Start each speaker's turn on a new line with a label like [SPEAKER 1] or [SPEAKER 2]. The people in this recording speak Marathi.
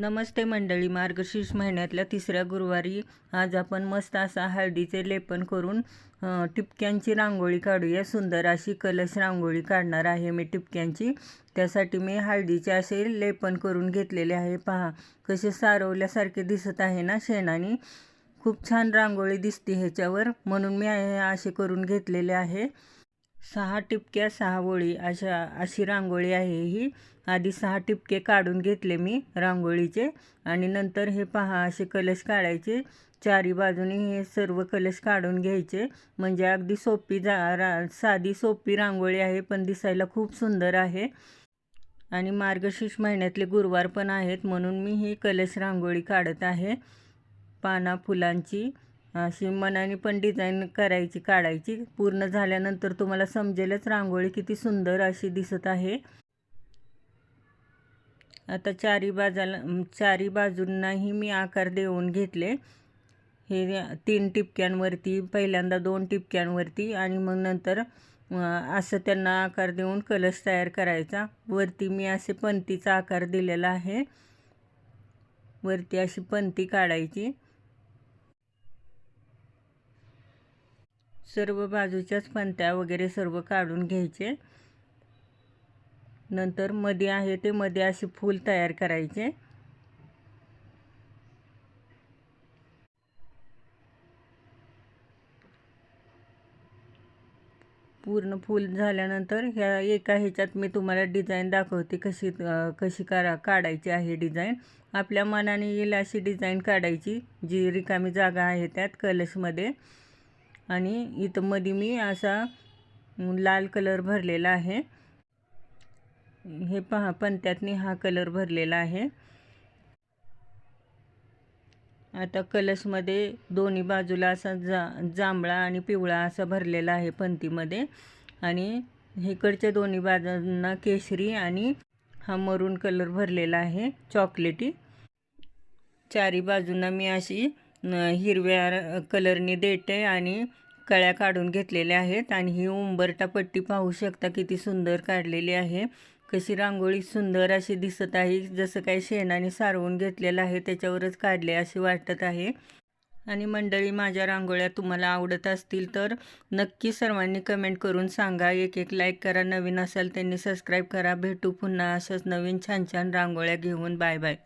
[SPEAKER 1] नमस्ते मंडळी, मार्गशीर्ष महिन्यातल्या तिसऱ्या गुरुवारी आज आपण मस्त असा हळदीचे लेपन करून टिपक्यांची रांगोळी काढूया। सुंदर अशी कलश रांगोळी काढणार आहे मी टिपक्यांची। त्यासाठी मी हळदीचे असे लेपन करून घेतलेले आहे। पहा कसे सारवल्यासारखे दिसत आहे ना शेणाने। खूप छान रांगोळी दिसते ह्याच्यावर, म्हणून मी असे करून घेतलेले आहे। 6 टिपक्या 6 ओळी अशी रांगोळी आहे ही। आधी 6 टिपके काढून घेतले मी रांगोळीचे आणि नंतर हे पहा असे कलश काढायचे। चारी बाजूनी हे सर्व कलश काढून घ्यायचे। म्हणजे अगदी साधी सोपी रांगोळी आहे, पण दिसायला खूप सुंदर आहे। आणि मार्गशीर्ष महिन्यातले गुरुवार पण आहेत, म्हणून मी ही कलश रांगोळी काढत आहे। पाना फुलांची अशी मनाने पण डिझाईन काढायची। पूर्ण झाल्यानंतर तुम्हाला समजेलच रांगोळी किती सुंदर अशी दिसत आहे। आता चारी बाजूंनाही मी आकार देऊन घेतले। हे 3 टिपक्यांवरती, पहिल्यांदा 2 टिपक्यांवरती आणि मग नंतर असं त्यांना आकार देऊन कलश तयार करायचा। वरती मी असे पंतीचा आकार दिलेला आहे। वरती अशी पंती काढायची। सर्व बाजूच्याच पंत्या वगैरे सर्व काढून घ्यायचे। नंतर मध्ये आहे ते मध्ये असे फूल तयार करायचे। पूर्ण फूल झाल्यानंतर ह्या एका ह्याच्यात मी तुम्हाला डिझाईन दाखवते कशी काढायची आहे डिझाईन। आपल्या मनाने येईल अशी डिझाईन काढायची, जी रिकामी जागा आहे त्यात कलशमध्ये। आणि इथं मध्ये मी असा लाल कलर भरलेला आहे। हे पहा पंत्यातनी हा कलर भरलेला आहे। आता कलशमध्ये दोन्ही बाजूला असा जांभळा आणि पिवळा असा भरलेला आहे पंतीमध्ये। आणि इकडच्या दोन्ही बाजूंना केशरी आणि हा मरून कलर भरलेला आहे, चॉकलेटी। चारी बाजूंना मी अशी हिरव्या कलरनी देठे आणि कळ्या काढून घेतलेल्या आहेत। आणि ही उंबरटा पट्टी पाहू शकता किती सुंदर काढलेली आहे। कशी रांगोळी सुंदर अशी दिसत आहे, जसं काही शेणाने सारवून घेतलेलं आहे त्याच्यावरच काढले असे वाटत आहे। आणि मंडळी, माझ्या रांगोळ्या तुम्हाला आवडत असतील तर नक्की सर्वांनी कमेंट करून सांगा। एक लाईक करा, नवीन असाल त्यांनी सबस्क्राईब करा। भेटू पुन्हा अशाच नवीन छान छान रांगोळ्या घेऊन। Bye bye.